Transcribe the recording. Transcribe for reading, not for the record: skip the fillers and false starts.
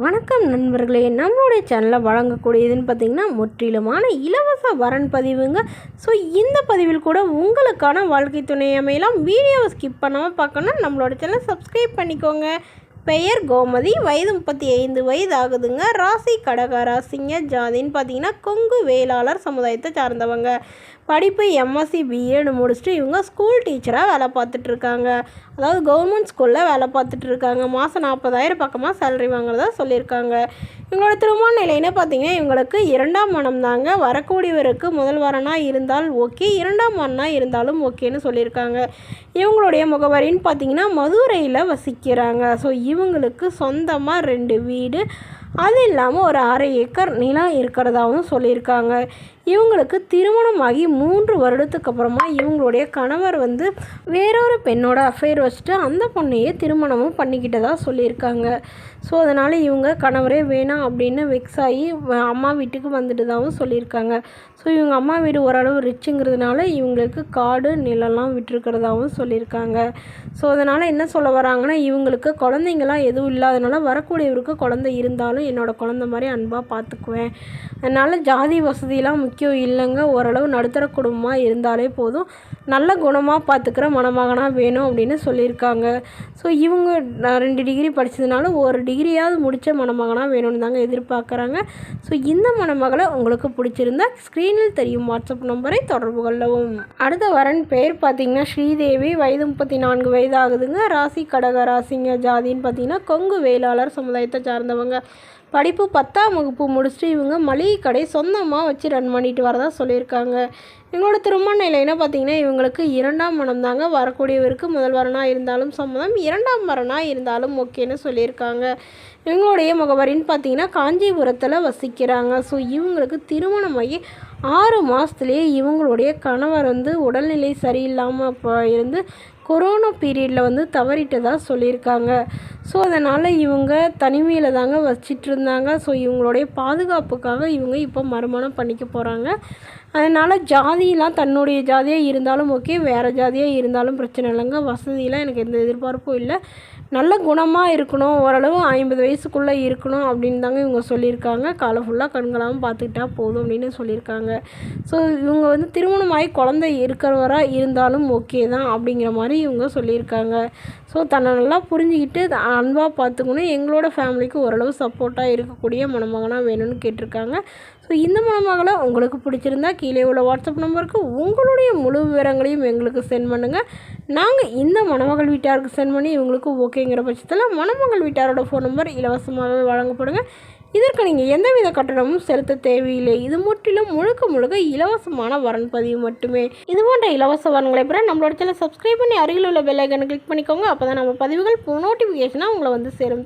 வணக்கம் நண்பர்களே, நம்மளுடைய சேனலில் வழங்கக்கூடியதுன்னு பார்த்திங்கன்னா முற்றிலுமான இலவச வரன் பதிவுங்க. ஸோ இந்த பதிவில் கூட உங்களுக்கான வாழ்க்கை துணை அமையலாம். வீடியோவை ஸ்கிப் பண்ணாமல் பார்க்கணும், நம்மளோட சேனலை சப்ஸ்கிரைப் பண்ணிக்கோங்க. பெயர் கோமதி, வயது 35 வயது ஆகுதுங்க. ராசி கடக ராசிங்க. ஜாதின்னு பார்த்தீங்கன்னா கொங்கு வேளாளர் சமுதாயத்தை சார்ந்தவங்க. படிப்பு எம்எஸ்சி பிஎட் முடிச்சுட்டு இவங்க ஸ்கூல் டீச்சராக வேலை பார்த்துட்ருக்காங்க. அதாவது கவர்மெண்ட் ஸ்கூலில் வேலை பார்த்துட்ருக்காங்க. மாதம் 40,000 பக்கமாக சேலரி வாங்குறதா சொல்லியிருக்காங்க. இவங்களோட திருமண நிலைன்னு பார்த்தீங்கன்னா இவங்களுக்கு 2ஆம் மனம் தாங்க. வரக்கூடியவருக்கு முதல் வரனாக இருந்தால் ஓகே, 2ஆம் மரணாக இருந்தாலும் ஓகேன்னு சொல்லியிருக்காங்க. இவங்களுடைய முகவரின்னு பார்த்தீங்கன்னா மதுரையில் வசிக்கிறாங்க. ஸோ இவங்களுக்கு சொந்தமாக 2 வீடு, அது இல்லாமல் ஒரு 1/2 ஏக்கர் நிலம் இருக்கிறதாகவும் சொல்லியிருக்காங்க. இவங்களுக்கு திருமணமாகி 3 வருடத்துக்கு அப்புறமா இவங்களுடைய கணவர் வேறொரு பெண்ணோட அஃபேர் வச்சுட்டு அந்த பொண்ணையே திருமணமும் பண்ணிக்கிட்டதாக சொல்லியிருக்காங்க. ஸோ அதனால் இவங்க கணவரே வேணாம் அப்படின்னு வெக்ஸ் ஆகி அம்மா வீட்டுக்கு வந்துட்டுதாகவும் சொல்லியிருக்காங்க. ஸோ இவங்க அம்மா வீடு ஓரளவு ரிச்சுங்கிறதுனால இவங்களுக்கு காடு நிலம்லாம் விட்டுருக்கிறதாகவும் சொல்லியிருக்காங்க. ஸோ அதனால் என்ன சொல்ல வராங்கன்னா, இவங்களுக்கு குழந்தைங்களாம் எதுவும் இல்லாதனால வரக்கூடியவருக்கு குழந்தை இருந்தாலும் என்னோடய குழந்த மாதிரி அன்பாக பார்த்துக்குவேன். அதனால் ஜாதி வசதியெலாம் முக்கியம் இல்லைங்க. ஓரளவு நடுத்தர குடும்பமாக இருந்தாலே போதும், நல்ல குணமாக பார்த்துக்கிற மணமகனாக வேணும் அப்படின்னு சொல்லியிருக்காங்க. ஸோ இவங்க 2 டிகிரி படித்ததுனால ஒரு டிகிரியாவது முடித்த மணமகனாக வேணும்னு தாங்க எதிர்பார்க்குறாங்க. ஸோ இந்த மணமகளை உங்களுக்கு பிடிச்சிருந்தா ஸ்க்ரீனில் தெரியும் வாட்ஸ்அப் நம்பரை தொடர்பு கொள்ளவும். அடுத்த வரன் பேர் பார்த்திங்கன்னா ஸ்ரீதேவி, வயது 34 வயது ஆகுதுங்க. ராசி கடக ராசிங்க. ஜாதின்னு பார்த்திங்கன்னா கொங்கு வேளாளர் சமுதாயத்தை சார்ந்தவங்க. படிப்பு 10ஆம் வகுப்பு முடிச்சுட்டு இவங்க மளிகை கடை சொந்தமாக வச்சு ரன் பண்ணிட்டு வரதா சொல்லியிருக்காங்க. இவங்களோட திருமண நிலைன்னு பார்த்திங்கன்னா இவங்களுக்கு 2ஆம் மனம் தாங்க. வரக்கூடியவருக்கு முதல் வரனாக இருந்தாலும் சம்மதம், 2ஆம் வரனாக இருந்தாலும் ஓகேன்னு சொல்லியிருக்காங்க. இவங்களுடைய முகவரின்னு பார்த்திங்கன்னா காஞ்சிபுரத்தில் வசிக்கிறாங்க. ஸோ இவங்களுக்கு திருமணமாகி 6 மாதத்துலேயே இவங்களுடைய கணவர் உடல்நிலை சரியில்லாமல் இருந்து கொரோனா பீரியடில் தவறிட்டதாக சொல்லியிருக்காங்க. ஸோ அதனால் இவங்க தனிமையில் தாங்க வச்சிட்டு இருந்தாங்க. ஸோ இவங்களுடைய பாதுகாப்புக்காக இவங்க இப்போ மறுமணம் பண்ணிக்க போகிறாங்க. அதனால் ஜாதியெலாம் தன்னுடைய ஜாதியாக இருந்தாலும் ஓகே, வேறு ஜாதியாக இருந்தாலும் பிரச்சனை இல்லைங்க. வசதியெலாம் எனக்கு எந்த எதிர்பார்ப்பும் இல்லை, நல்ல குணமாக இருக்கணும், ஓரளவு 50 வயசுக்குள்ளே இருக்கணும் அப்படின்னு தாங்க இவங்க சொல்லியிருக்காங்க. காலை ஃபுல்லாக கண்களாமல் பார்த்துக்கிட்டா போதும் அப்படின்னு சொல்லியிருக்காங்க. ஸோ இவங்க திருமணமாகி குழந்தை இருக்கிறவராக இருந்தாலும் ஓகே தான் அப்படிங்கிற மாதிரி இவங்க சொல்லியிருக்காங்க. ஸோ தன்னை நல்லா புரிஞ்சுக்கிட்டு அன்பாக பார்த்துக்கணும், எங்களோட ஃபேமிலிக்கு ஓரளவு சப்போர்ட்டாக இருக்கக்கூடிய மணமகனாக வேணும்னு கேட்டிருக்காங்க. ஸோ இந்த மணமகளை உங்களுக்கு பிடிச்சிருந்தா கீழே உள்ள வாட்ஸ்அப் நம்பருக்கு உங்களுடைய முழு விவரங்களையும் எங்களுக்கு சென்ட் பண்ணுங்கள். நாங்கள் இந்த மணமகள் வீட்டாருக்கு சென்ட் பண்ணி இவங்களுக்கு ஓகேங்கிற பட்சத்தில் மணமகள் வீட்டாரோட ஃபோன் நம்பர் இலவசமாகவே வழங்கப்படுங்க. இதற்கு நீங்கள் எந்தவித கட்டணமும் செலுத்த தேவையில்லை. இது முற்றிலும் முழுக்க இலவசமான வரன் பதிவு மட்டுமே. இது போன்ற இலவச வரன்களை பெற நம்மளோட சேனலை சப்ஸ்கிரைப் பண்ணி அருகில் உள்ள பெல் ஐக்கானை கிளிக் பண்ணிக்கோங்க. அப்போ தான் நம்ம பதிவுகள் நோட்டிஃபிகேஷனாக உங்களை சேரும்.